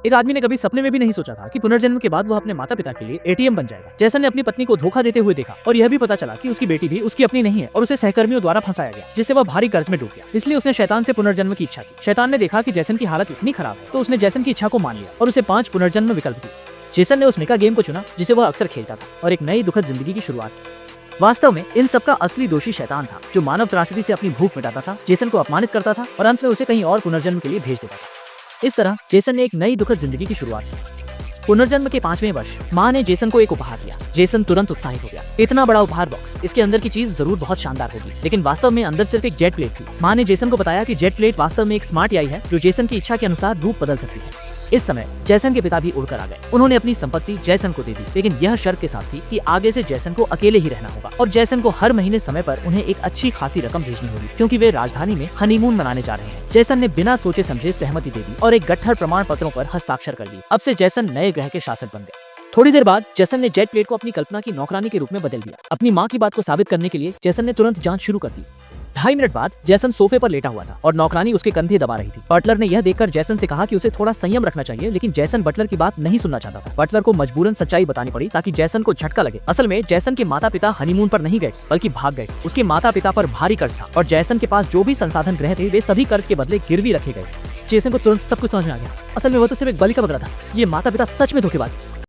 एक आदमी ने कभी सपने में भी नहीं सोचा था कि पुनर्जन्म के बाद वो अपने माता पिता के लिए एटीएम बन जाएगा। जैसन ने अपनी पत्नी को धोखा देते हुए देखा और यह भी पता चला कि उसकी बेटी भी उसकी अपनी नहीं है और उसे सहकर्मियों द्वारा फंसाया गया, जिससे वह भारी कर्ज में डूब गया। इसलिए उसने शैतान से पुनर्जन्म की इच्छा की। शैतान ने देखा कि जैसन की हालत इतनी खराब है तो उसने जैसन की इच्छा को मान लिया और उसे 5 पुनर्जन्म विकल्प दिए। जैसन ने उस मेगा गेम को चुना जिसे वह अक्सर खेलता था और एक नई दुखद जिंदगी की शुरुआत की। वास्तव में इन सबका असली दोषी शैतान था, जो मानव त्रासदी से अपनी भूख मिटाता था, जेसन को अपमानित करता था और अंत में उसे कहीं और पुनर्जन्म के लिए भेज देता था। इस तरह जेसन ने एक नई दुखद जिंदगी की शुरुआत की। पुनर्जन्म के 5वें वर्ष माँ ने जेसन को एक उपहार दिया। जेसन तुरंत उत्साहित हो गया। इतना बड़ा उपहार बॉक्स, इसके अंदर की चीज जरूर बहुत शानदार होगी। लेकिन वास्तव में अंदर सिर्फ एक जेट प्लेट थी। माँ ने जेसन को बताया कि जेट प्लेट वास्तव में एक स्मार्ट एआई है जो जेसन की इच्छा के अनुसार रूप बदल सकती है। इस समय जैसन के पिता भी उड़कर आ गए। उन्होंने अपनी संपत्ति जैसन को दे दी, लेकिन यह शर्त के साथ थी कि आगे से जैसन को अकेले ही रहना होगा और जैसन को हर महीने समय पर उन्हें एक अच्छी खासी रकम भेजनी होगी, क्योंकि वे राजधानी में हनीमून मनाने जा रहे हैं। जैसन ने बिना सोचे समझे सहमति दे दी और एक गट्ठर प्रमाण पत्रों पर हस्ताक्षर कर दिए। अब से जैसन नए ग्रह के शासक बन गए। थोड़ी देर बाद जैसन ने जेट प्लेट को अपनी कल्पना की नौकरानी के रूप में बदल दिया। अपनी माँ की बात को साबित करने के लिए जैसन ने तुरंत जांच शुरू कर दी। 2.5 मिनट बाद जैसन सोफे पर लेटा हुआ था और नौकरानी उसके कंधे दबा रही थी। बटलर ने यह देखकर जैसन से कहा कि उसे थोड़ा संयम रखना चाहिए, लेकिन जैसन बटलर की बात नहीं सुनना चाहता था। बटलर को मजबूरन सच्चाई बतानी पड़ी ताकि जैसन को झटका लगे। असल में जैसन के माता पिता हनीमून पर नहीं गए बल्कि भाग गए। उसके माता पिता पर भारी कर्ज था और जैसन के पास जो भी संसाधन ग्रह थे वे सभी कर्ज के बदले गिरवी रखे गए। जैसन को तुरंत सब कुछ समझ में आ गया। असल में वो तो सिर्फ एक बलि का बकरा था। ये माता पिता सच में धोखेबाज।